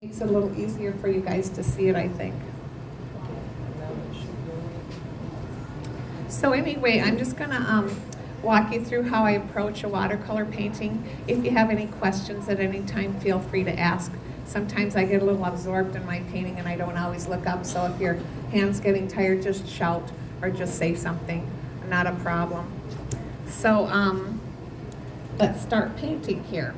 It's a little easier for you guys to see it, I think. So anyway, I'm just gonna walk you through how I approach a watercolor painting. If you have any questions at any time, feel free to ask. Sometimes I get a little absorbed in my painting and I don't always look up, so if your hand's getting tired, just shout or just say something, not a problem. So let's start painting here.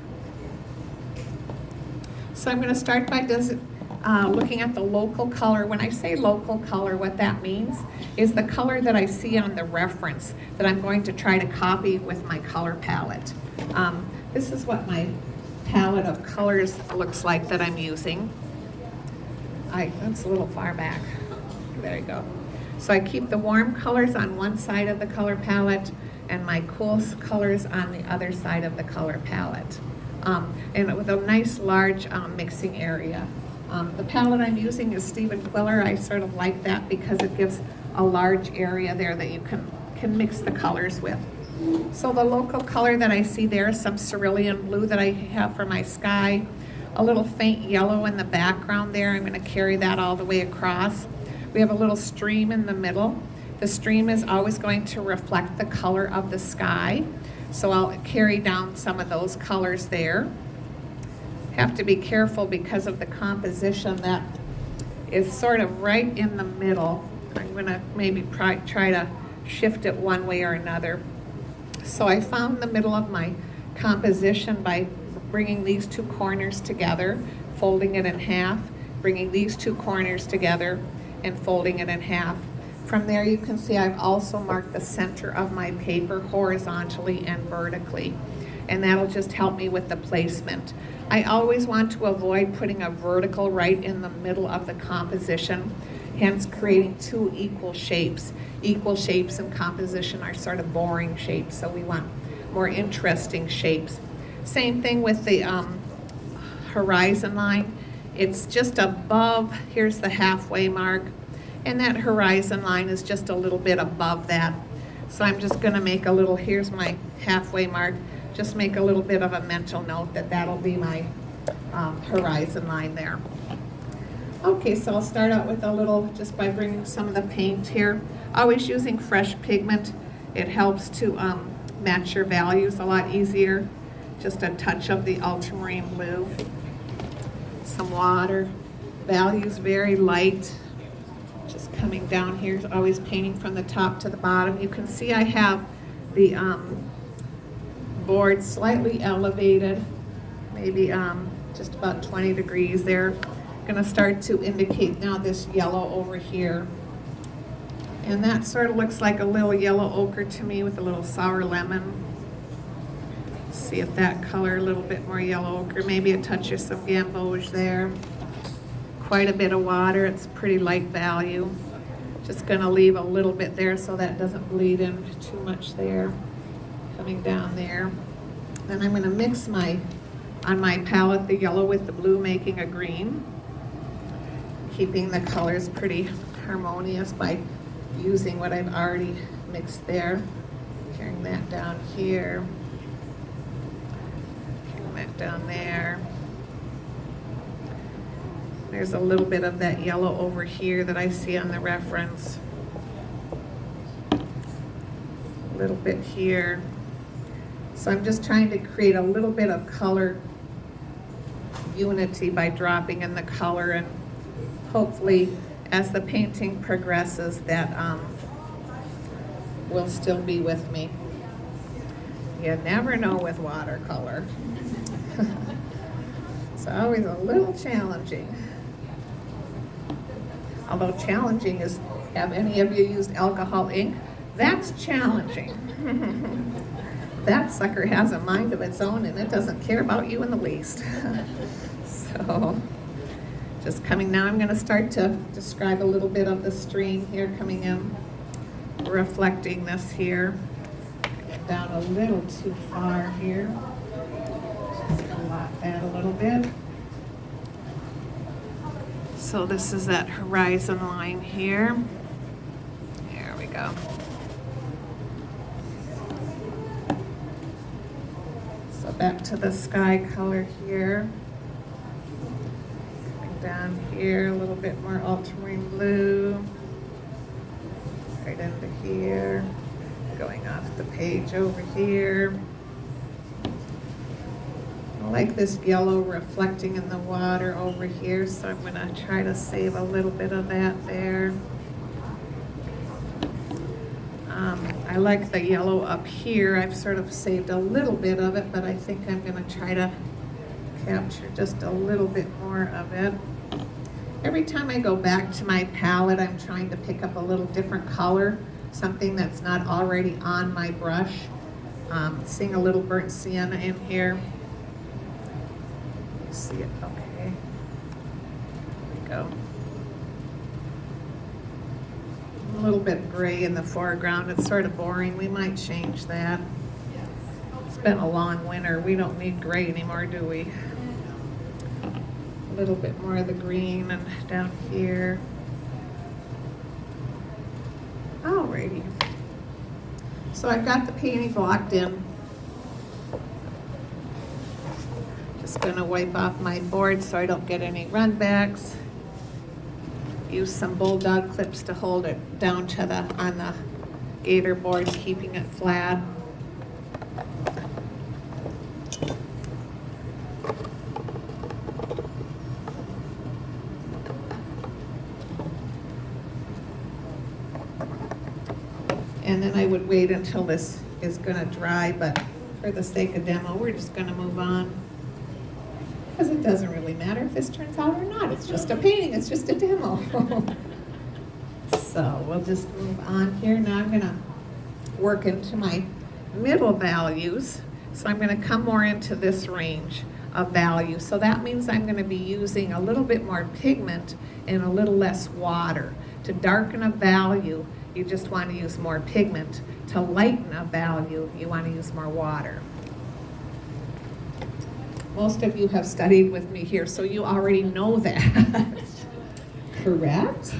So I'm going to start by looking at the local color. When I say local color, what that means is the color that I see on the reference that I'm going to try to copy with my color palette. This is what my palette of colors looks like that I'm using. That's a little far back. There you go. So I keep the warm colors on one side of the color palette and my cool colors on the other side of the color palette. And with a nice large mixing area. The palette I'm using is Stephen Quiller. I sort of like that because it gives a large area there that you can mix the colors with. So the local color that I see there is some cerulean blue that I have for my sky. A little faint yellow in the background there. I'm going to carry that all the way across. We have a little stream in the middle. The stream is always going to reflect the color of the sky. So I'll carry down some of those colors there. Have to be careful because of the composition that is sort of right in the middle. I'm going to maybe try to shift it one way or another. So I found the middle of my composition by bringing these two corners together, folding it in half, bringing these two corners together, and folding it in half. From there you can see I've also marked the center of my paper horizontally and vertically, and that'll just help me with the placement. I always want to avoid putting a vertical right in the middle of the composition, hence creating two equal shapes. Equal shapes in composition are sort of boring shapes, so we want more interesting shapes. Same thing with the horizon line. It's just above, here's the halfway mark, and that horizon line is just a little bit above that. So I'm just going to make a little, here's my halfway mark, just make a little bit of a mental note that that'll be my horizon line there. Okay, so I'll start out with a little, just by bringing some of the paint here. Always using fresh pigment. It helps to match your values a lot easier. Just a touch of the ultramarine blue. Some water. Values very light. Just coming down here, always painting from the top to the bottom. You can see I have the board slightly elevated, maybe just about 20 degrees there. I'm going to start to indicate now this yellow over here. And that sort of looks like a little yellow ochre to me with a little sour lemon. See if that color, a little bit more yellow ochre, maybe a touch of some gamboge there. Quite a bit of water, it's pretty light value. Just going to leave a little bit there so that doesn't bleed in too much there. Coming down there. Then I'm going to mix on my palette the yellow with the blue, making a green. Keeping the colors pretty harmonious by using what I've already mixed there. Carrying that down here. Carrying that down there. There's a little bit of that yellow over here that I see on the reference. A little bit here. So I'm just trying to create a little bit of color unity by dropping in the color, and hopefully as the painting progresses that will still be with me. You never know with watercolor. It's always a little challenging. Although challenging is, have any of you used alcohol ink? That's challenging. That sucker has a mind of its own and it doesn't care about you in the least. So, just coming now, I'm going to start to describe a little bit of the stream here coming in, reflecting this here. Get down a little too far here. Just blot that a little bit. So this is that horizon line here. There we go. So back to the sky color here. Down here, a little bit more ultramarine blue. Right into here. Going off the page over here. I like this yellow reflecting in the water over here, so I'm going to try to save a little bit of that there. I like the yellow up here. I've sort of saved a little bit of it, but I think I'm going to try to capture just a little bit more of it. Every time I go back to my palette, I'm trying to pick up a little different color, something that's not already on my brush. Seeing a little burnt sienna in here. See it, okay. There we go. A little bit gray in the foreground. It's sort of boring. We might change that. It's been a long winter. We don't need gray anymore, do we? A little bit more of the green and down here. Alrighty. So I've got the painting blocked in. Just gonna wipe off my board so I don't get any runbacks. Use some bulldog clips to hold it down to on the gator board, keeping it flat. And then I would wait until this is gonna dry, but for the sake of demo, we're just gonna move on. Because it doesn't really matter if this turns out or not. It's just a painting, it's just a demo. So we'll just move on here. Now I'm gonna work into my middle values. So I'm gonna come more into this range of value. So that means I'm gonna be using a little bit more pigment and a little less water. To darken a value, you just wanna use more pigment. To lighten a value, you wanna use more water. Most of you have studied with me here, so you already know that. Correct?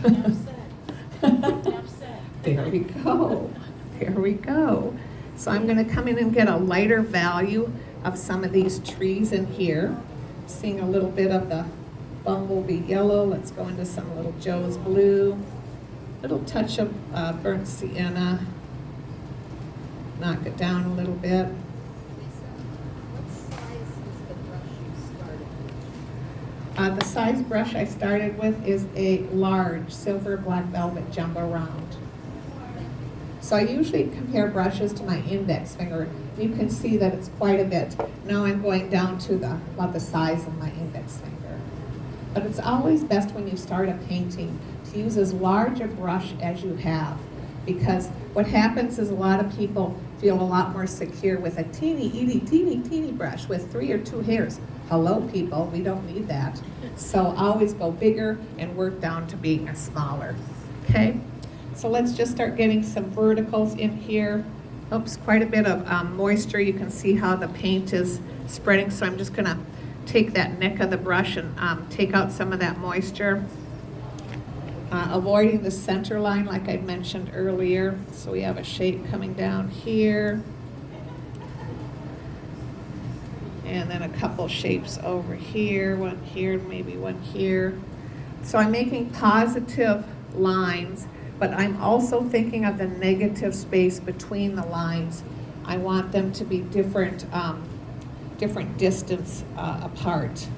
There we go. There we go. So I'm going to come in and get a lighter value of some of these trees in here. Seeing a little bit of the bumblebee yellow. Let's go into some little Joe's blue. Little touch of burnt sienna. Knock it down a little bit. The size brush I started with is a large silver black velvet jumbo round. So I usually compare brushes to my index finger. You can see that it's quite a bit. Now I'm going down to about the size of my index finger. But it's always best when you start a painting to use as large a brush as you have, because what happens is a lot of people feel a lot more secure with a teeny brush with 3 or 2 hairs. Hello, people, we don't need that. So always go bigger and work down to being a smaller, okay? So let's just start getting some verticals in here. Oops, quite a bit of moisture. You can see how the paint is spreading. So I'm just gonna take that neck of the brush and take out some of that moisture. Avoiding the center line like I mentioned earlier. So we have a shape coming down here. And then a couple shapes over here, one here, maybe one here. So I'm making positive lines, but I'm also thinking of the negative space between the lines. I want them to be different, different distance apart.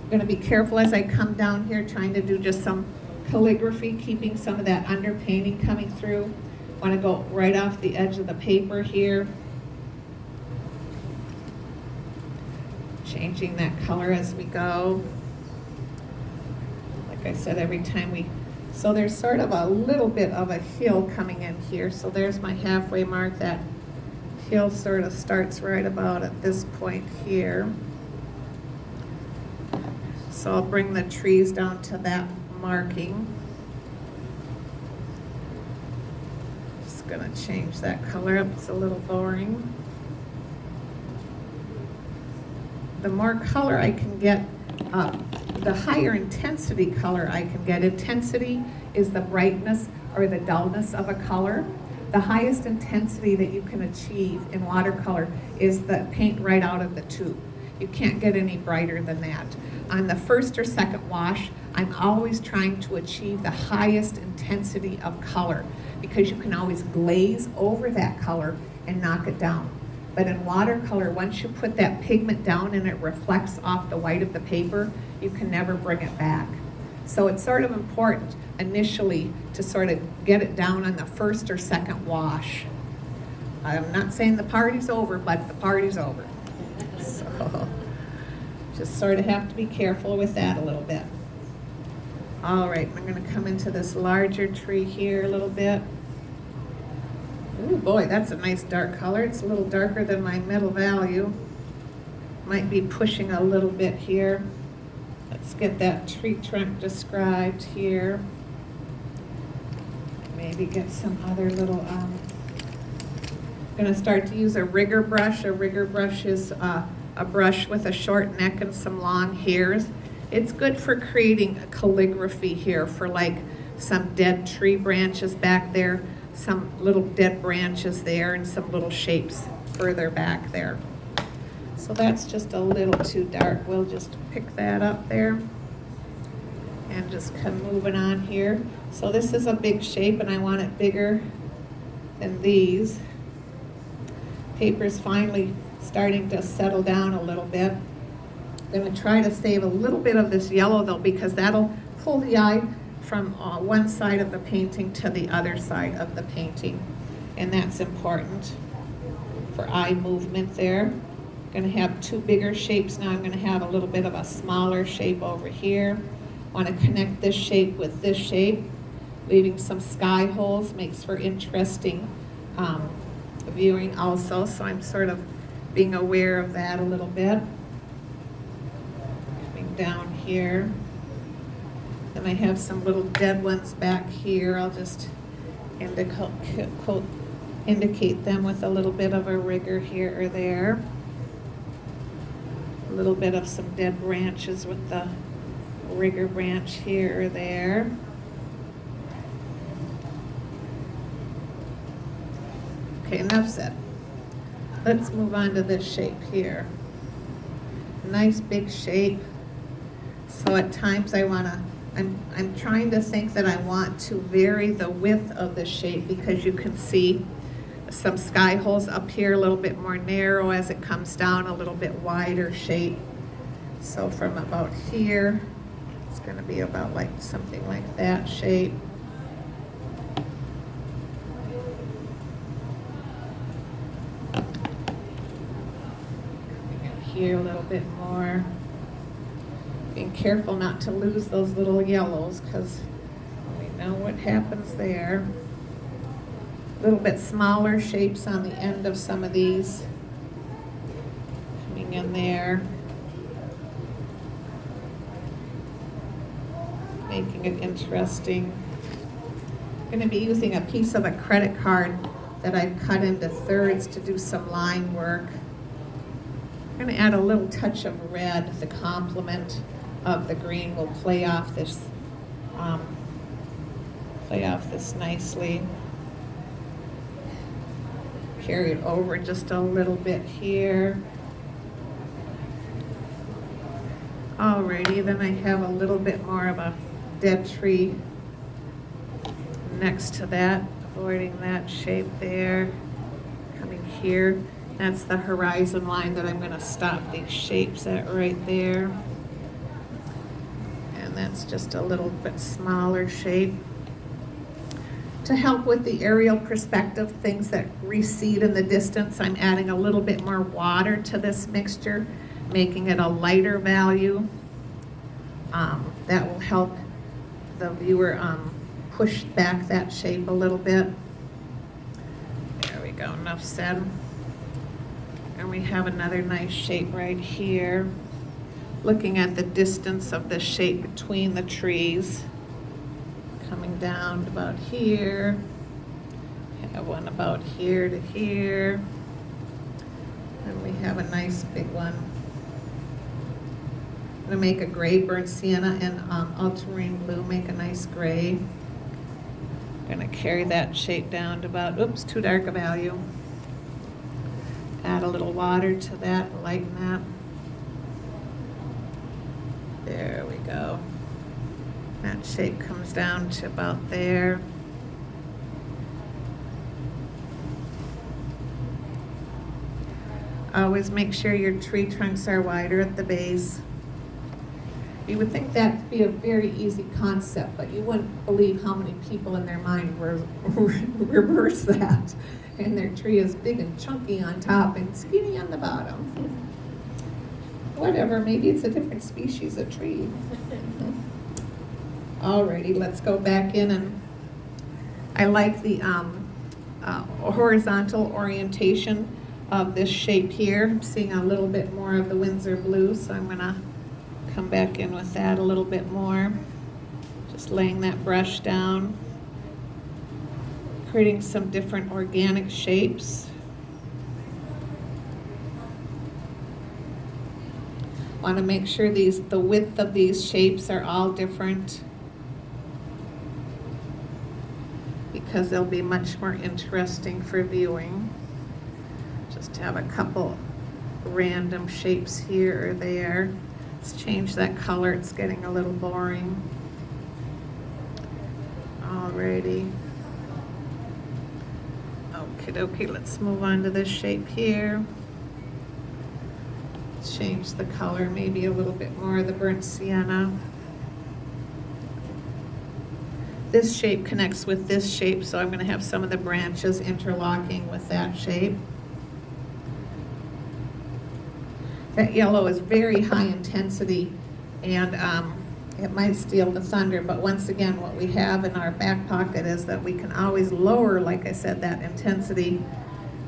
I'm gonna be careful as I come down here trying to do just some calligraphy, keeping some of that underpainting coming through. I wanna go right off the edge of the paper here. Changing that color as we go. Like I said, every time so there's sort of a little bit of a hill coming in here. So there's my halfway mark. That hill sort of starts right about at this point here. So I'll bring the trees down to that marking. Just gonna change that color up. It's a little boring. The more color I can get, the higher intensity color I can get. Intensity is the brightness or the dullness of a color. The highest intensity that you can achieve in watercolor is the paint right out of the tube. You can't get any brighter than that. on the first or second wash, I'm always trying to achieve the highest intensity of color because you can always glaze over that color and knock it down. But in watercolor, once you put that pigment down and it reflects off the white of the paper, you can never bring it back. So it's sort of important initially to sort of get it down on the first or second wash. I'm not saying the party's over, but the party's over. So just sort of have to be careful with that a little bit. All right, I'm going to come into this larger tree here a little bit. Oh boy, that's a nice dark color. It's a little darker than my middle value. Might be pushing a little bit here. Let's get that tree trunk described here. Maybe get some other little, going to start to use a rigger brush. A rigger brush is a brush with a short neck and some long hairs. It's good for creating a calligraphy here for like some dead tree branches back there, some little dead branches there, and some little shapes further back there. So that's just a little too dark. We'll just pick that up there and just come moving on here. So this is a big shape and I want it bigger than these. Paper's finally starting to settle down a little bit. I'm going to try to save a little bit of this yellow though, because that'll pull the eye from one side of the painting to the other side of the painting. And that's important for eye movement there. I'm going to have two bigger shapes now. I'm going to have a little bit of a smaller shape over here. Want to connect this shape with this shape. Leaving some sky holes makes for interesting viewing also. So I'm sort of being aware of that a little bit. Coming down here. Then I have some little dead ones back here. I'll just indicate them with a little bit of a rigger here or there. A little bit of some dead branches with the rigger branch here or there. Okay, enough said. Let's move on to this shape here. Nice big shape. So at times I'm trying to think that I want to vary the width of the shape because you can see some sky holes up here, a little bit more narrow as it comes down, a little bit wider shape. So from about here, it's going to be about like something like that shape. Coming in here a little bit more. Being careful not to lose those little yellows because we know what happens there. A little bit smaller shapes on the end of some of these. Coming in there. Making it interesting. I'm going to be using a piece of a credit card that I've cut into thirds to do some line work. I'm going to add a little touch of red. The complement of the green will play off this nicely. Carry it over just a little bit here. Alrighty, then I have a little bit more of a dead tree next to that, avoiding that shape there. Coming here, that's the horizon line that I'm going to stop these shapes at right there. And that's just a little bit smaller shape. To help with the aerial perspective, things that recede in the distance, I'm adding a little bit more water to this mixture, making it a lighter value. That will help the viewer push back that shape a little bit. There we go, enough said. And we have another nice shape right here. Looking at the distance of the shape between the trees. Coming down about here. Have one about here to here. And we have a nice big one. I'm going to make a gray burnt sienna and ultramarine blue, make a nice gray. I'm going to carry that shape down to about, oops, too dark a value. Add a little water to that, lighten that. There we go. That shape comes down to about there. Always make sure your tree trunks are wider at the base. You would think that'd be a very easy concept, but you wouldn't believe how many people in their mind reverse that. And their tree is big and chunky on top and skinny on the bottom. Whatever, maybe it's a different species of tree. Alrighty, let's go back in, and I like the horizontal orientation of this shape here. I'm seeing a little bit more of the Windsor blue, so I'm gonna come back in with that a little bit more. Just laying that brush down, creating some different organic shapes. Want to make sure the width of these shapes are all different, because they'll be much more interesting for viewing. Just have a couple random shapes here or there. Let's change that color, it's getting a little boring. Alrighty. Okay, let's move on to this shape here. Let's change the color, maybe a little bit more of the burnt sienna. This shape connects with this shape, so I'm going to have some of the branches interlocking with that shape. That yellow is very high intensity, and it might steal the thunder, but once again, what we have in our back pocket is that we can always lower, like I said, that intensity,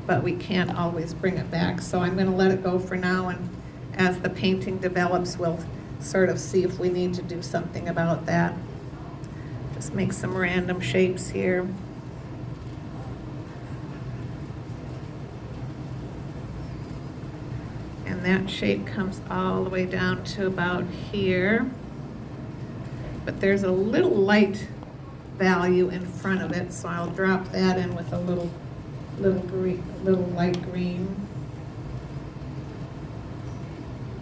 but we can't always bring it back. So I'm going to let it go for now, and as the painting develops, we'll sort of see if we need to do something about that. Just make some random shapes here. And that shape comes all the way down to about here. But there's a little light value in front of it, so I'll drop that in with a little green, little light green.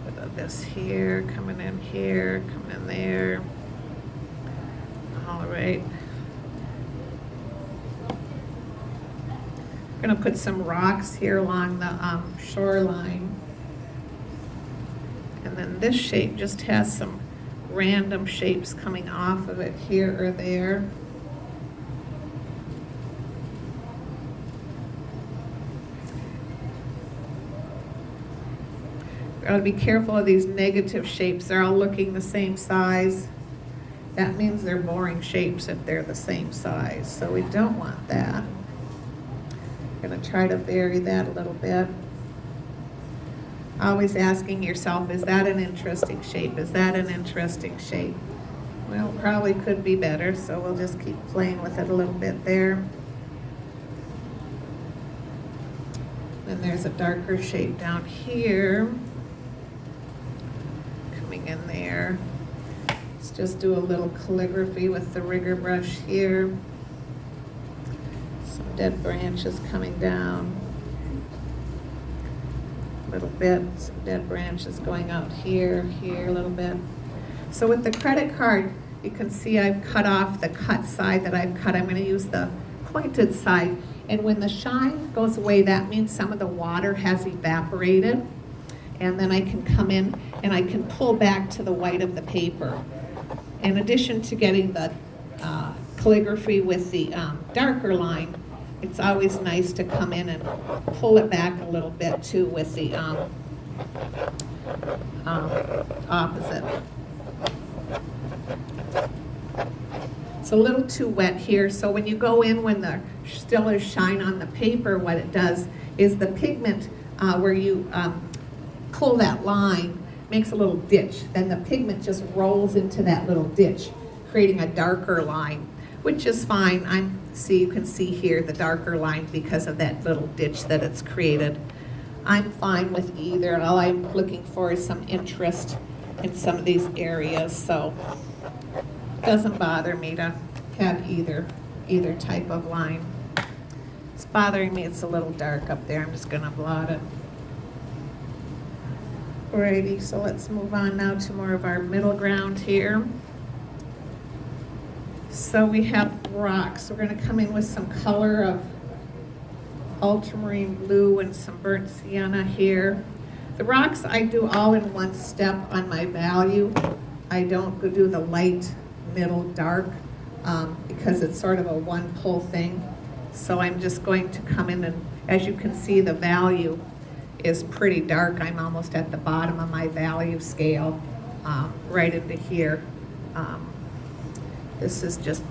Bit of this here, coming in here, coming in there. All right. I'm gonna put some rocks here along the shoreline. And then this shape just has some random shapes coming off of it here or there. Gotta be careful of these negative shapes. They're all looking the same size. That means they're boring shapes if they're the same size. So we don't want that. I'm gonna try to vary that a little bit. Always asking yourself, is that an interesting shape? Is that an interesting shape? Well, probably could be better, so we'll just keep playing with it a little bit there. Then there's a darker shape down here, coming in there. Let's just do a little calligraphy with the rigger brush here. Some dead branches coming down. Little bit, some dead branches going out here a little bit. So with the credit card, you can see I've cut off the cut side that I've cut. I'm going to use the pointed side. And when the shine goes away, that means some of the water has evaporated. And then I can come in and I can pull back to the white of the paper. In addition to getting the calligraphy with the darker line, it's always nice to come in and pull it back a little bit too with the opposite. It's a little too wet here, so when you go in when there still is shine on the paper, what it does is the pigment where you pull that line makes a little ditch. Then the pigment just rolls into that little ditch, creating a darker line, which is fine. You can see here the darker line because of that little ditch that it's created. I'm fine with either. All I'm looking for is some interest in some of these areas, so it doesn't bother me to have either type of line. It's bothering me, it's a little dark up there. I'm just gonna blot it. Alrighty, so let's move on now to more of our middle ground here. So we have rocks. We're going to come in with some color of ultramarine blue and some burnt sienna here. The rocks I do all in one step on my value. I don't go do the light, middle, dark because it's sort of a one pull thing. So I'm just going to come in and, as you can see, the value is pretty dark. I'm almost at the bottom of my value scale, right into here. This is just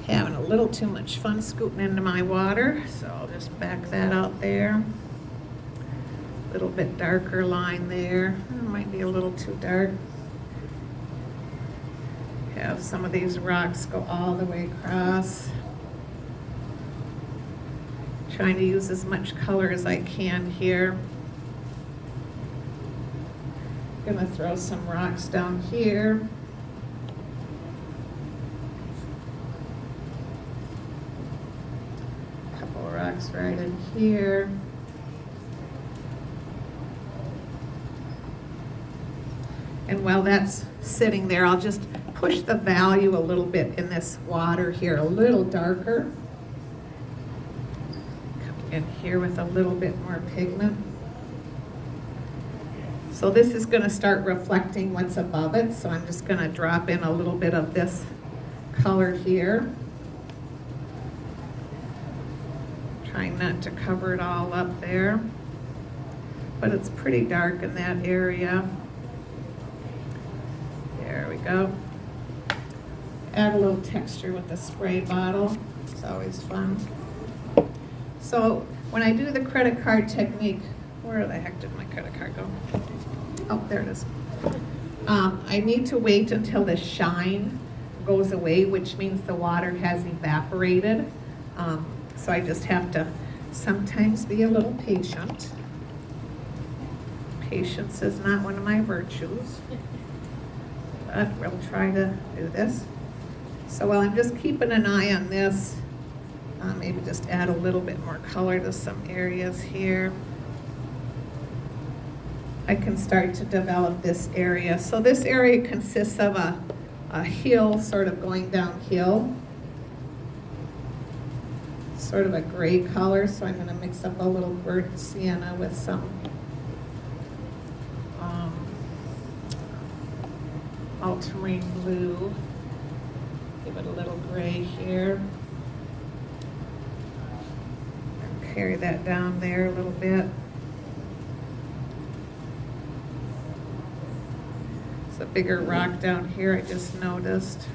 having a little too much fun scooting into my water, so I'll just back that out there. A little bit darker line there. It might be a little too dark. Have some of these rocks go all the way across. Trying to use as much color as I can here. Gonna throw some rocks down here. A couple of rocks right in here. And while that's sitting there, I'll just push the value a little bit in this water here, a little darker. In here with a little bit more pigment. So this is going to start reflecting what's above it, so I'm just going to drop in a little bit of this color here. Trying not to cover it all up there, but it's pretty dark in that area. There we go. Add a little texture with the spray bottle. It's always fun. So when I do the credit card technique, where the heck did my credit card go? Oh, there it is. I need to wait until the shine goes away, which means the water has evaporated. So I just have to sometimes be a little patient. Patience is not one of my virtues, but we'll try to do this. So while I'm just keeping an eye on this, maybe just add a little bit more color to some areas here. I can start to develop this area. So this area consists of a hill sort of going downhill. Sort of a gray color, so I'm going to mix up a little burnt sienna with some ultramarine blue. Give it a little gray here. Carry that down there a little bit. It's a bigger rock down here, I just noticed.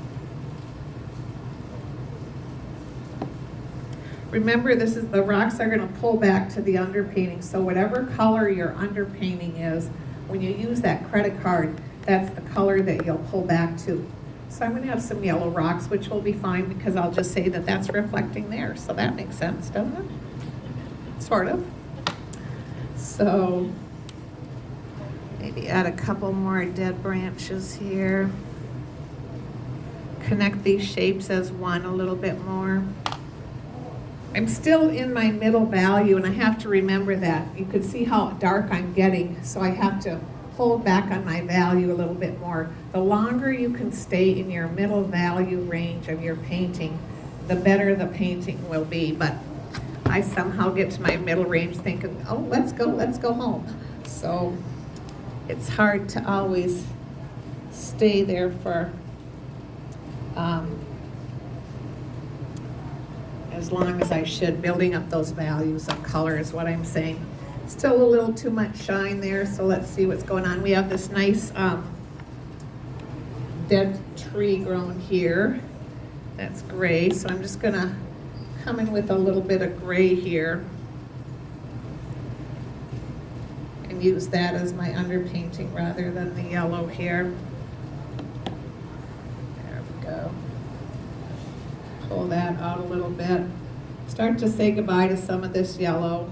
Remember, this is the rocks are going to pull back to the underpainting, so whatever color your underpainting is, when you use that credit card, that's the color that you'll pull back to. So I'm going to have some yellow rocks, which will be fine because I'll just say that that's reflecting there. So that makes sense, doesn't it? Sort of. So maybe add a couple more dead branches here. Connect these shapes as one a little bit more. I'm still in my middle value, and I have to remember that. You can see how dark I'm getting, so I have to hold back on my value a little bit more. The longer you can stay in your middle value range of your painting, the better the painting will be. But I somehow get to my middle range thinking, oh, let's go home. So it's hard to always stay there for as long as I should. Building up those values of color is what I'm saying. Still a little too much shine there, so let's see what's going on. We have this nice dead tree grown here. That's gray, so I'm just gonna come in with a little bit of gray here and use that as my underpainting rather than the yellow here. There we go. Pull that out a little bit. Start to say goodbye to some of this yellow,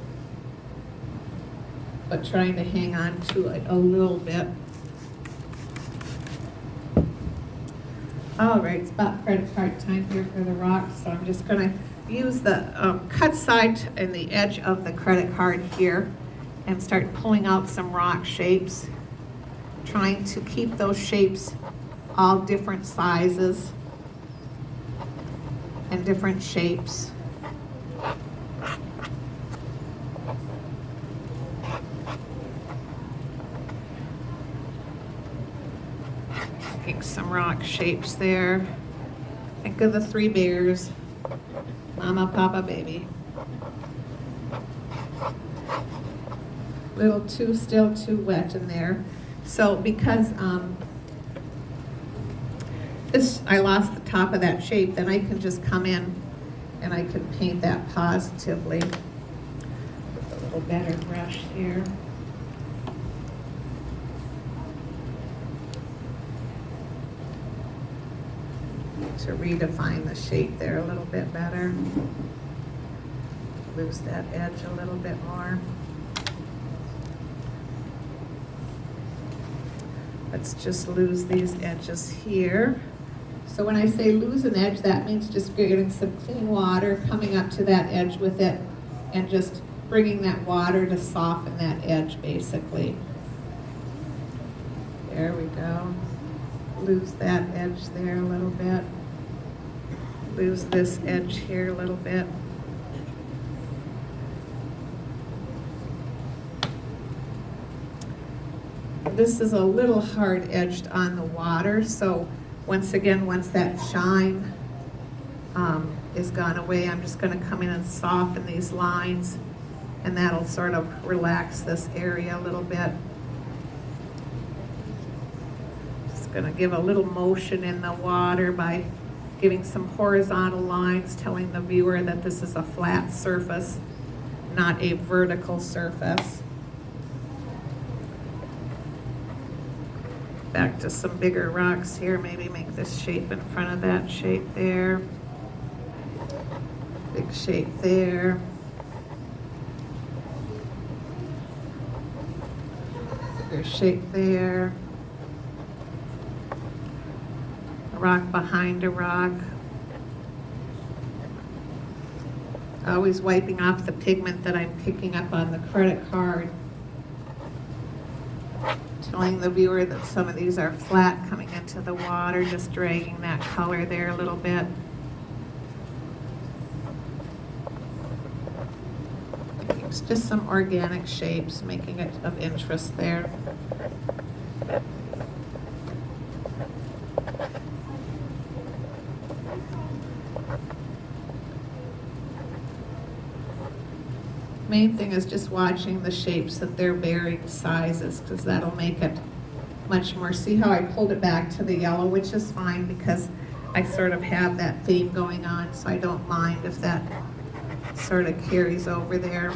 but trying to hang on to it a little bit. All right, it's about credit card time here for the rocks, so I'm just gonna use the cut side and the edge of the credit card here and start pulling out some rock shapes, trying to keep those shapes all different sizes and different shapes. Making some rock shapes there. Think of the three bears, Mama, Papa, Baby. Still too wet in there. So because I lost the top of that shape, then I can just come in and I can paint that positively with a little better brush here. To redefine the shape there a little bit better. Lose that edge a little bit more. Let's just lose these edges here. So when I say lose an edge, that means just getting some clean water, coming up to that edge with it, and just bringing that water to soften that edge, basically. There we go. Lose that edge there a little bit. Lose this edge here a little bit. This is a little hard edged on the water, so once again, once that shine is gone away, I'm just going to come in and soften these lines, and that'll sort of relax this area a little bit. Just going to give a little motion in the water by giving some horizontal lines, telling the viewer that this is a flat surface, not a vertical surface. Back to some bigger rocks here, maybe make this shape in front of that shape there. Big shape there. Bigger shape there. A rock behind a rock. Always wiping off the pigment that I'm picking up on the credit card. Telling the viewer that some of these are flat coming into the water, just dragging that color there a little bit. It's just some organic shapes, making it of interest there. Main thing is just watching the shapes that they're varying sizes, because that'll make it much more. See how I pulled it back to the yellow, which is fine because I sort of have that theme going on, so I don't mind if that sort of carries over there.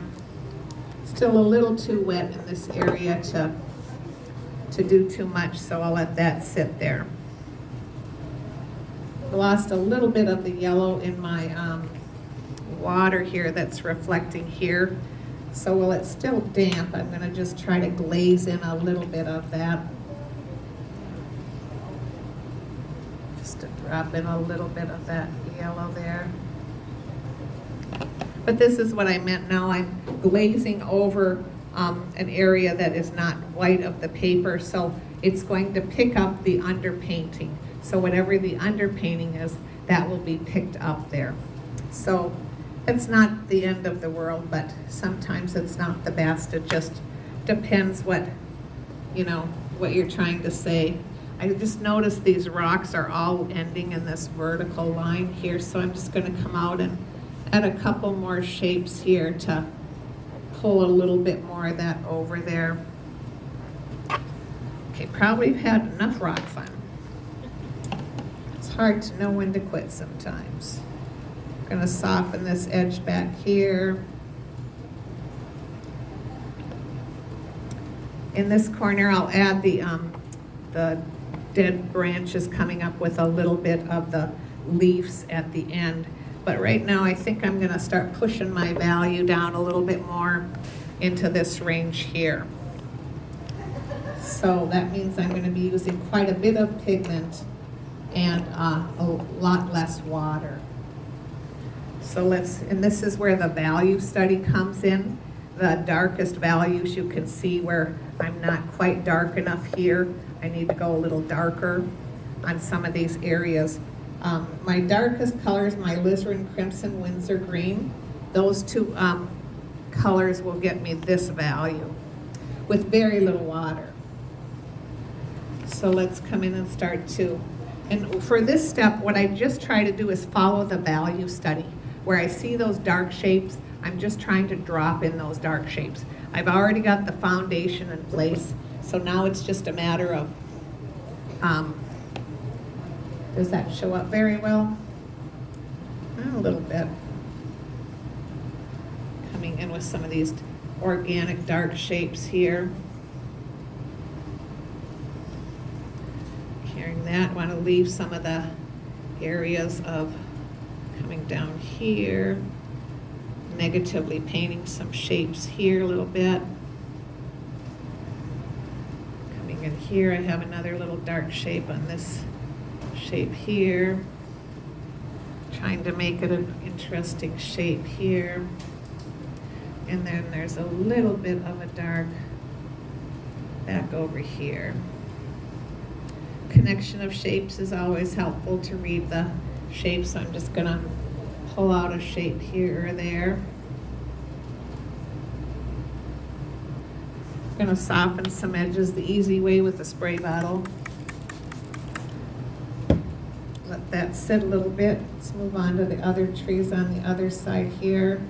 Still a little too wet in this area to do too much, so I'll let that sit there. I lost a little bit of the yellow in my water here that's reflecting here. So while it's still damp, I'm going to just try to glaze in a little bit of that. Just to drop in a little bit of that yellow there. But this is what I meant now. I'm glazing over an area that is not white of the paper, so it's going to pick up the underpainting. So whatever the underpainting is, that will be picked up there. So it's not the end of the world, but sometimes it's not the best. It just depends what you're trying to say. I just noticed these rocks are all ending in this vertical line here, so I'm just going to come out and add a couple more shapes here to pull a little bit more of that over there. Okay, probably had enough rock fun. It's hard to know when to quit sometimes. Going to soften this edge back here. In this corner, I'll add the dead branches coming up with a little bit of the leaves at the end. But right now, I think I'm going to start pushing my value down a little bit more into this range here. So that means I'm going to be using quite a bit of pigment and a lot less water. So and this is where the value study comes in. the darkest values. You can see where I'm not quite dark enough here. I need to go a little darker on some of these areas. My darkest colors, my alizarin crimson, Windsor green, those two colors will get me this value with very little water. So let's come in and start to, and for this step, what I just try to do is follow the value study. Where I see those dark shapes, I'm just trying to drop in those dark shapes. I've already got the foundation in place, so now it's just a matter of, does that show up very well? A little bit. Coming in with some of these organic dark shapes here. Carrying that, want to leave some of the areas of coming down here, negatively painting some shapes here a little bit. Coming in here, I have another little dark shape on this shape here. Trying to make it an interesting shape here. And then there's a little bit of a dark back over here. Connection of shapes is always helpful to read the shapes. So I'm just gonna pull out a shape here or there. I'm gonna soften some edges the easy way with the spray bottle. Let that sit a little bit. Let's move on to the other trees on the other side here.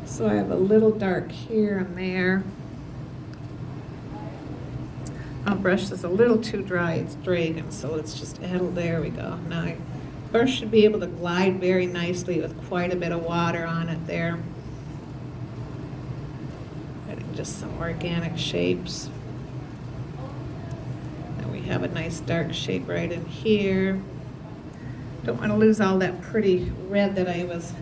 So I have a little dark here and there. Our brush is a little too dry, it's dragging, so let's just add a, there we go. Now, the brush should be able to glide very nicely with quite a bit of water on it there. Adding just some organic shapes. And we have a nice dark shape right in here. Don't want to lose all that pretty red that I was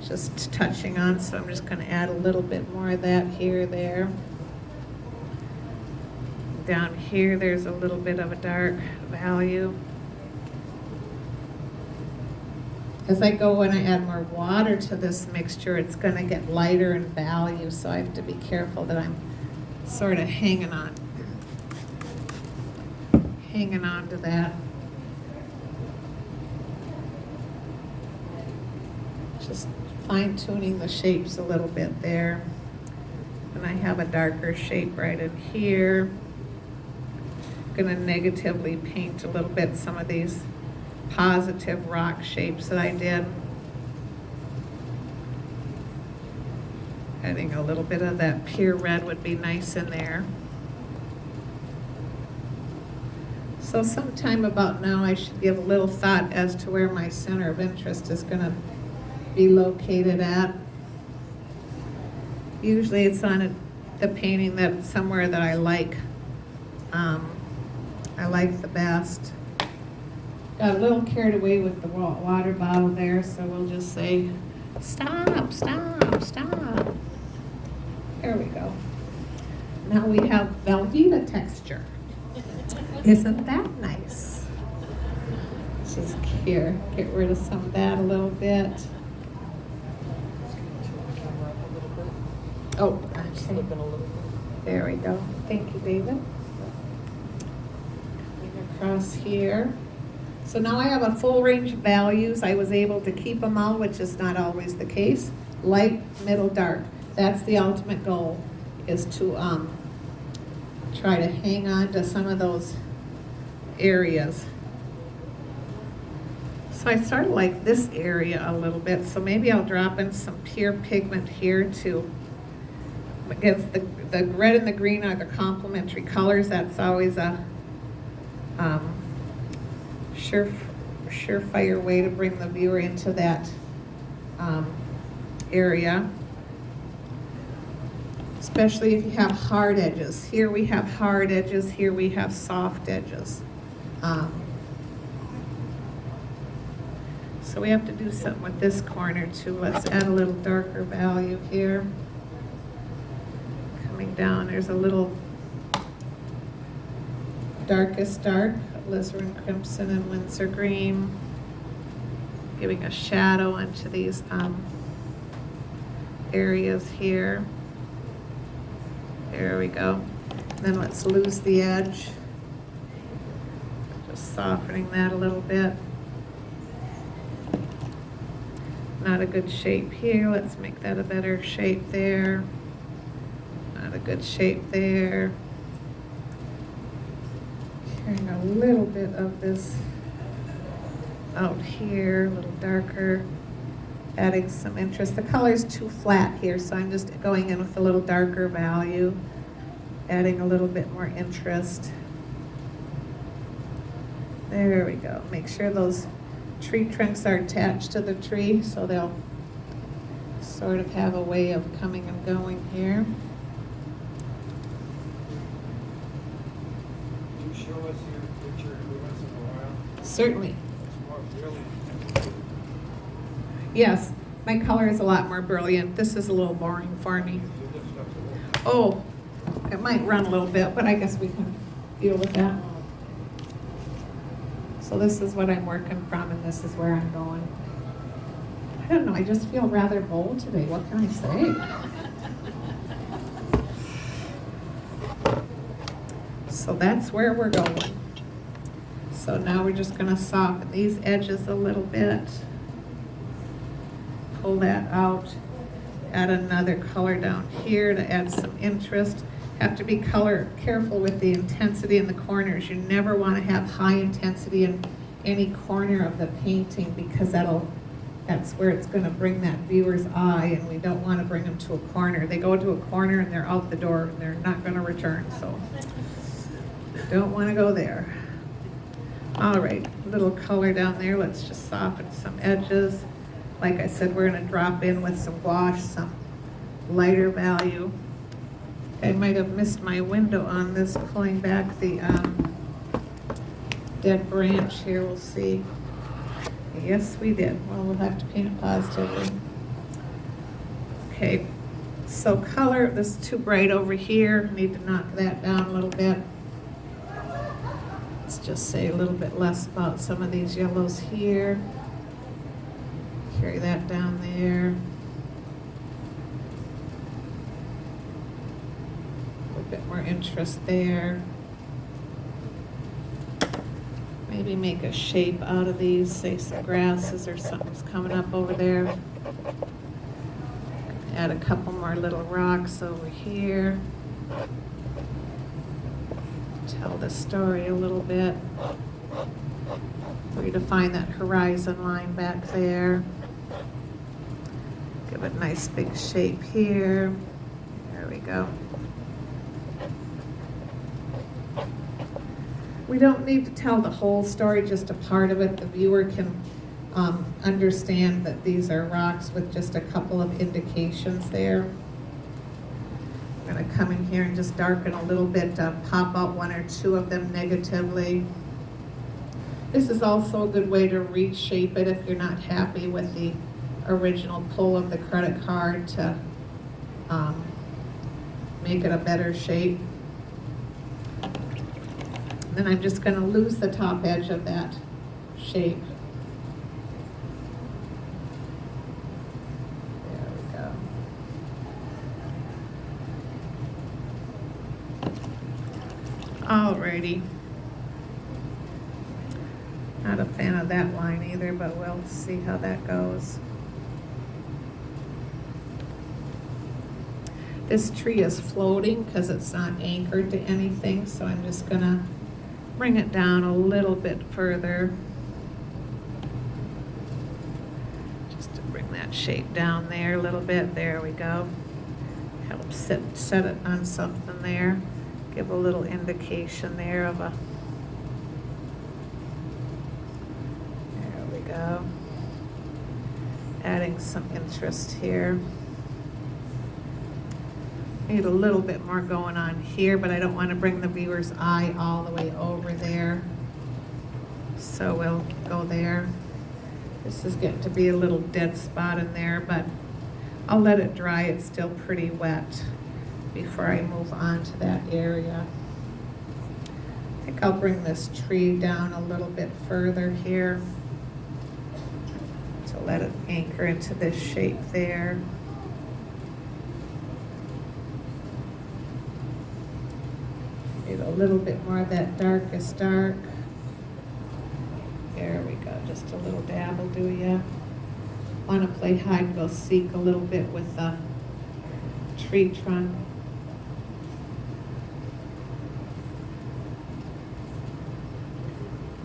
just touching on, so I'm just going to add a little bit more of that here, there. Down here, there's a little bit of a dark value. As I go and I add more water to this mixture, it's going to get lighter in value, so I have to be careful that I'm sort of hanging on to that. Just fine-tuning the shapes a little bit there. And I have a darker shape right in here. Going to negatively paint a little bit some of these positive rock shapes that I did. Adding a little bit of that pure red would be nice in there. So sometime about now I should give a little thought as to where my center of interest is going to be located at. Usually it's on the painting that somewhere that I like the best. Got a little carried away with the water bottle there, so we'll just say, stop, stop, stop. There we go. Now we have Velveeta texture. Isn't that nice? Just here, get rid of some of that a little bit. Oh, okay. There we go. Thank you, David. Across here. So now I have a full range of values. I was able to keep them all, which is not always the case. Light, middle, dark. That's the ultimate goal, is to try to hang on to some of those areas. So I sort of like this area a little bit, so maybe I'll drop in some pure pigment here too. Against the red and the green are the complementary colors. That's always a surefire way to bring the viewer into that area. Especially if you have hard edges. Here we have hard edges, here we have soft edges. So we have to do something with this corner too. Let's add a little darker value here. Coming down, there's a little darkest dark, alizarin crimson and Windsor green. Giving a shadow onto these areas here. There we go. Then let's lose the edge. Just softening that a little bit. Not a good shape here. Let's make that a better shape there. Not a good shape there. Carrying a little bit of this out here, a little darker. Adding some interest. The color's too flat here, so I'm just going in with a little darker value. Adding a little bit more interest. There we go. Make sure those tree trunks are attached to the tree so they'll sort of have a way of coming and going here. Could you show us your picture every once in a while? Certainly. It's more brilliant. Yes, my color is a lot more brilliant. This is a little boring for me. You lift up a little. Oh, it might run a little bit, but I guess we can deal with that. So this is what I'm working from, and this is where I'm going. I don't know, I just feel rather bold today. What can I say? So that's where we're going. So now we're just going to soften these edges a little bit. Pull that out. Add another color down here to add some interest. Have to be careful with the intensity in the corners. You never want to have high intensity in any corner of the painting because that's where it's going to bring that viewer's eye, and we don't want to bring them to a corner. They go to a corner and they're out the door and they're not going to return, so don't want to go there. All right, a little color down there. Let's just soften some edges. Like I said, we're going to drop in with some gouache, some lighter value. I might have missed my window on this, pulling back the dead branch here. We'll see. Yes, we did. Well, we'll have to paint it positively. Okay, so color, this is too bright over here. Need to knock that down a little bit. Let's just say a little bit less about some of these yellows here. Carry that down there. Bit more interest there. Maybe make a shape out of these, say some grasses or something's coming up over there. Add a couple more little rocks over here. Tell the story a little bit. Redefine that horizon line back there. Give it a nice big shape here. There we go. We don't need to tell the whole story, just a part of it. The viewer can understand that these are rocks with just a couple of indications there. I'm going to come in here and just darken a little bit, pop out one or two of them negatively. This is also a good way to reshape it if you're not happy with the original pull of the credit card to make it a better shape. Then I'm just going to lose the top edge of that shape. There we go. Alrighty. Not a fan of that line either, but we'll see how that goes. This tree is floating because it's not anchored to anything, so I'm just going to bring it down a little bit further. Just to bring that shape down there a little bit. There we go. Help set it on something there. Give a little indication there of a... There we go. Adding some interest here. Need a little bit more going on here, but I don't want to bring the viewer's eye all the way over there. So we'll go there. This is getting to be a little dead spot in there, but I'll let it dry. It's still pretty wet before I move on to that area. I think I'll bring this tree down a little bit further here to let it anchor into this shape there. little bit more of that darkest dark. There we go, just a little dab will do ya. Want to play hide and go seek a little bit with the tree trunk.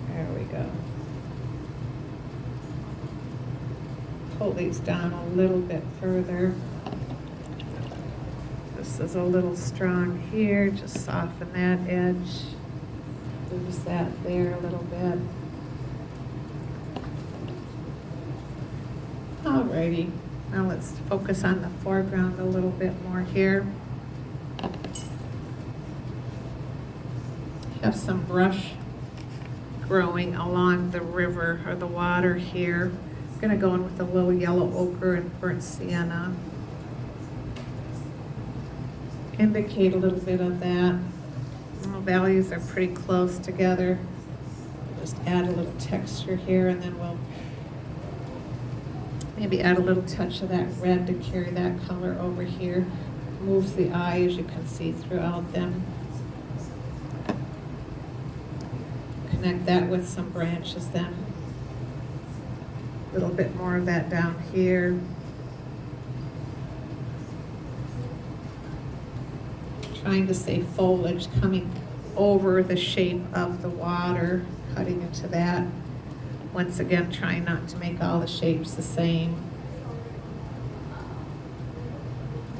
There we go. Pull these down a little bit further. This is a little strong here, just soften that edge. Lose that there a little bit. Alrighty, now let's focus on the foreground a little bit more here. Have some brush growing along the river or the water here. I'm gonna go in with a little yellow ochre and burnt sienna. Indicate a little bit of that. The values are pretty close together. Just add a little texture here, and then we'll maybe add a little touch of that red to carry that color over here. Moves the eye, as you can see throughout them. Connect that with some branches then. A little bit more of that down here. Trying to say foliage coming over the shape of the water, cutting into that. Once again, trying not to make all the shapes the same.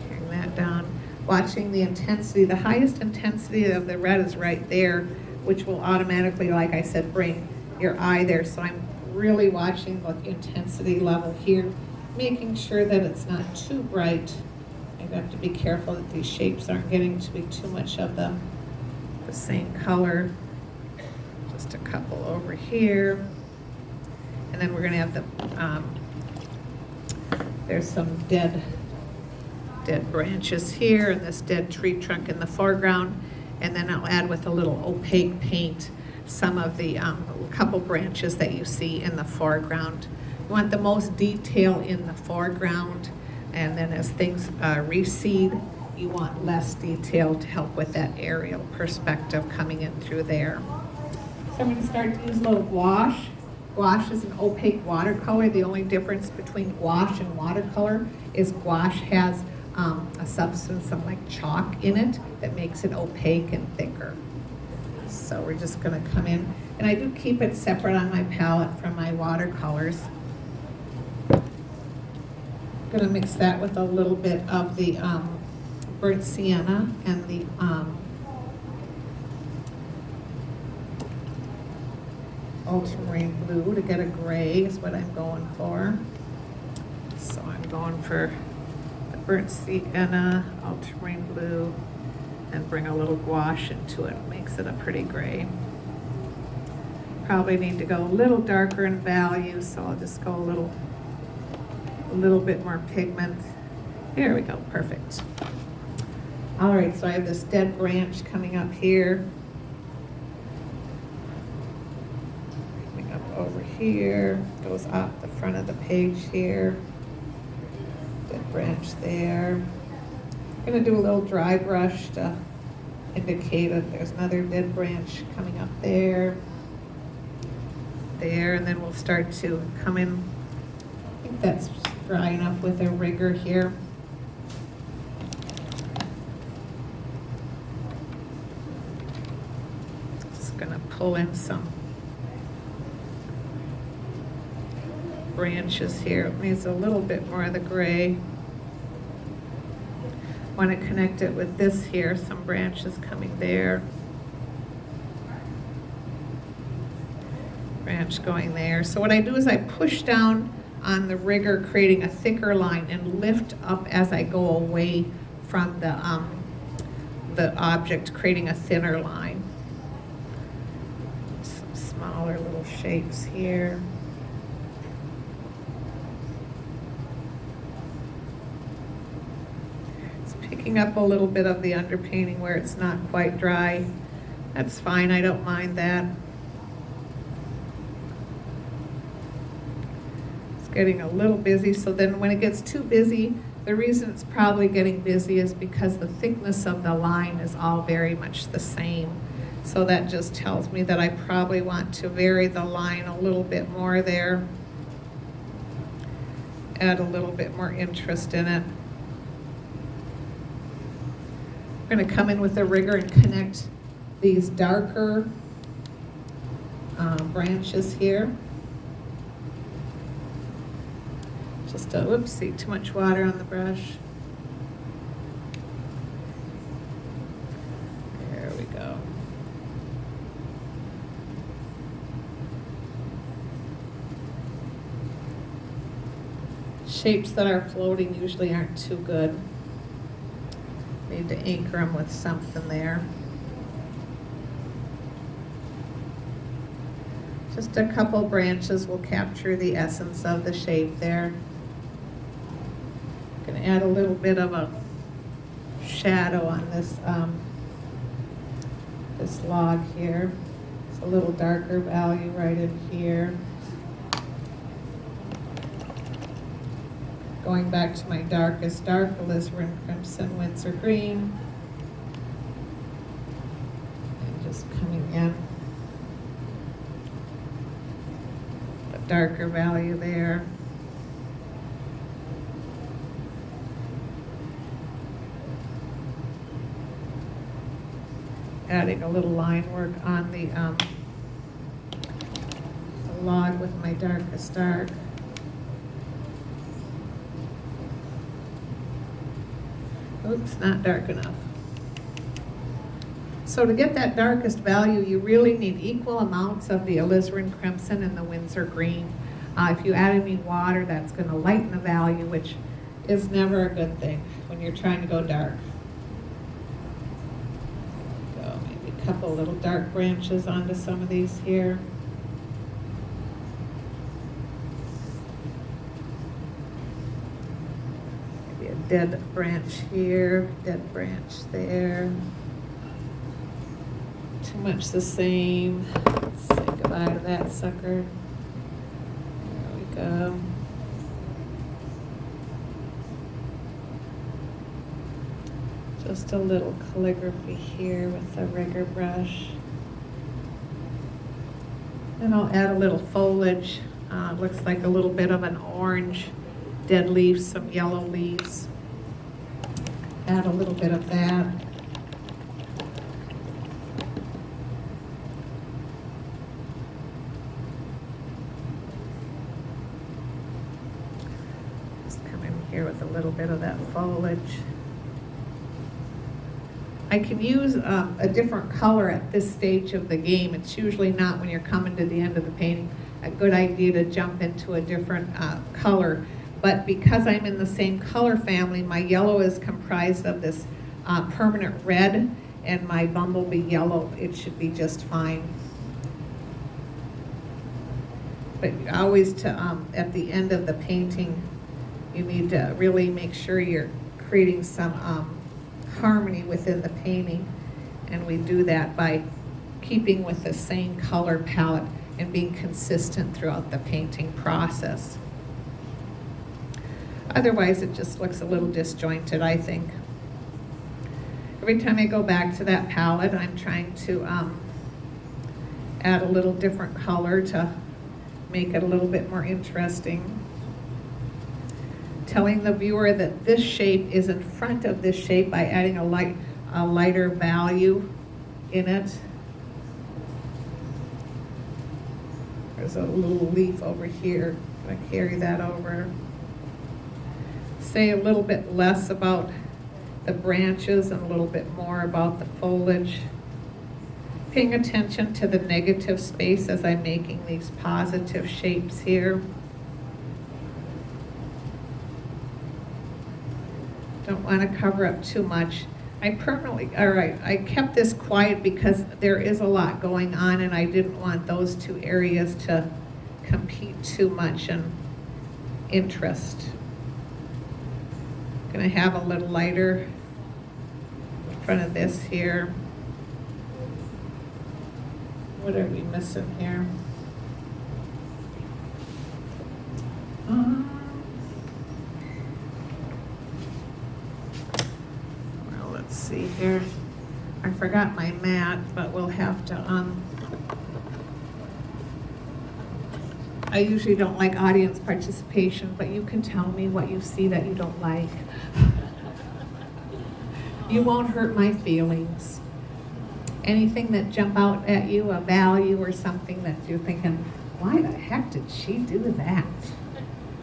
Carrying that down. Watching the intensity. The highest intensity of the red is right there, which will automatically, like I said, bring your eye there. So I'm really watching the intensity level here, making sure that it's not too bright. I have to be careful that these shapes aren't getting to be too much of the same color. Just a couple over here. And then we're gonna have the, there's some dead branches here and this dead tree trunk in the foreground. And then I'll add with a little opaque paint some of the couple branches that you see in the foreground. You want the most detail in the foreground, and then as things recede, you want less detail to help with that aerial perspective coming in through there. So I'm going to start to use a little gouache. Gouache is an opaque watercolor. The only difference between gouache and watercolor is gouache has a substance, some like chalk in it, that makes it opaque and thicker. So we're just going to come in, and I do keep it separate on my palette from my watercolors. Going to mix that with a little bit of the burnt sienna and the ultramarine blue to get a gray is what I'm going for. So I'm going for the burnt sienna, ultramarine blue, and bring a little gouache into it. Makes it a pretty gray. Probably need to go a little darker in value, so I'll just go a little bit more pigment. There we go, perfect. All right, so I have this dead branch coming up here. Coming up over here, goes off the front of the page here. Dead branch there. I'm gonna do a little dry brush to indicate that there's another dead branch coming up there. There, and then we'll start to come in. I think that's dry enough with a rigger here. Just gonna pull in some branches here. It needs a little bit more of the gray. Want to connect it with this here, some branches coming there. Branch going there. So what I do is I push down on the rigger, creating a thicker line, and lift up as I go away from the object, creating a thinner line. Some smaller little shapes here. It's picking up a little bit of the underpainting where it's not quite dry. That's fine, I don't mind that. Getting a little busy, so then when it gets too busy, the reason it's probably getting busy is because the thickness of the line is all very much the same. So that just tells me that I probably want to vary the line a little bit more there. Add a little bit more interest in it. I'm going to come in with the rigger and connect these darker branches here. Just whoopsie, too much water on the brush. There we go. Shapes that are floating usually aren't too good. Need to anchor them with something there. Just a couple branches will capture the essence of the shape there. Going to add a little bit of a shadow on this this log here. It's a little darker value right in here. Going back to my darkest dark, alizarin crimson, Windsor green. And just coming in. A darker value there. Adding a little line work on the log with my darkest dark. Oops, not dark enough. So to get that darkest value, you really need equal amounts of the alizarin crimson and the Windsor green. If you add any water, that's going to lighten the value, which is never a good thing when you're trying to go dark. Go maybe a couple little dark branches onto some of these here. Dead branch here, dead branch there. Too much the same. Let's say goodbye to that sucker. There we go. Just a little calligraphy here with the rigger brush. And I'll add a little foliage. Looks like a little bit of an orange, dead leaves, some yellow leaves. Add a little bit of that. Just come in here with a little bit of that foliage. I can use a different color at this stage of the game. It's usually not when you're coming to the end of the painting. A good idea to jump into a different color. But because I'm in the same color family, my yellow is comprised of this permanent red, and my bumblebee yellow, it should be just fine. But always at the end of the painting, you need to really make sure you're creating some harmony within the painting. And we do that by keeping with the same color palette and being consistent throughout the painting process. Otherwise, it just looks a little disjointed, I think. Every time I go back to that palette, I'm trying to add a little different color to make it a little bit more interesting. Telling the viewer that this shape is in front of this shape by adding a lighter value in it. There's a little leaf over here. I'm going to carry that over. Say a little bit less about the branches and a little bit more about the foliage. Paying attention to the negative space as I'm making these positive shapes here. Don't want to cover up too much. I kept this quiet because there is a lot going on, and I didn't want those two areas to compete too much in interest. Gonna have a little lighter in front of this here. What are we missing here? Well, let's see here. Our forgot my mat, but we'll have to, I usually don't like audience participation, but you can tell me what you see that you don't like. You won't hurt my feelings. Anything that jump out at you, a value or something that you're thinking, why the heck did she do that?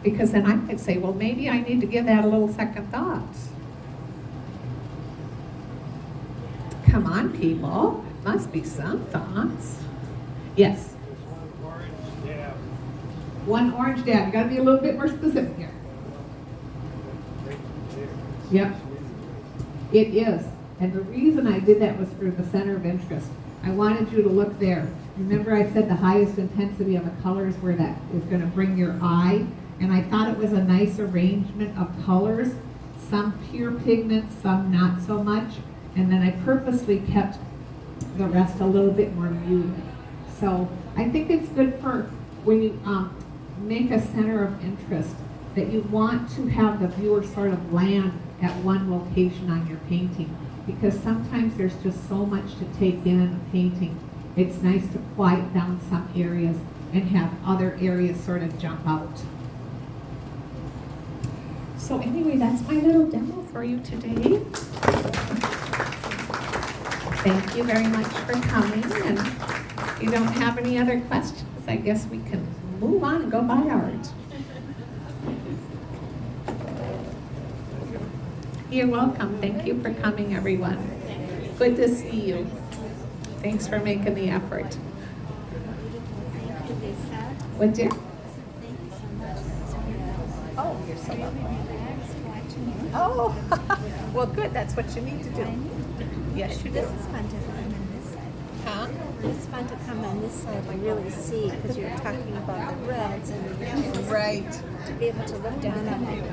Because then I could say, well, maybe I need to give that a little second thought. Come on, people. Must be some thoughts. Yes. Orange dab. One orange dab. You got to be a little bit more specific here. Yep. It is. And the reason I did that was for the center of interest. I wanted you to look there. Remember I said the highest intensity of a color is where that is going to bring your eye. And I thought it was a nice arrangement of colors. Some pure pigments, some not so much. And then I purposely kept the rest a little bit more muted. So I think it's good for when you make a center of interest that you want to have the viewer sort of land at one location on your painting, because sometimes there's just so much to take in a painting. It's nice to quiet down some areas and have other areas sort of jump out. So anyway, that's my little demo for you today. Thank you very much for coming, and if you don't have any other questions, I guess we can move on and go buy art. You're welcome. Thank you for coming, everyone. Good to see you. Thanks for making the effort. What, dear? Oh, you're so welcome. Oh, well, good. That's what you need to do. Yes, you do. This is fun to come on this side. Huh? It's fun to come on this side and really see, because you're talking about the reds and the yellows. Right. To be able to look down on it.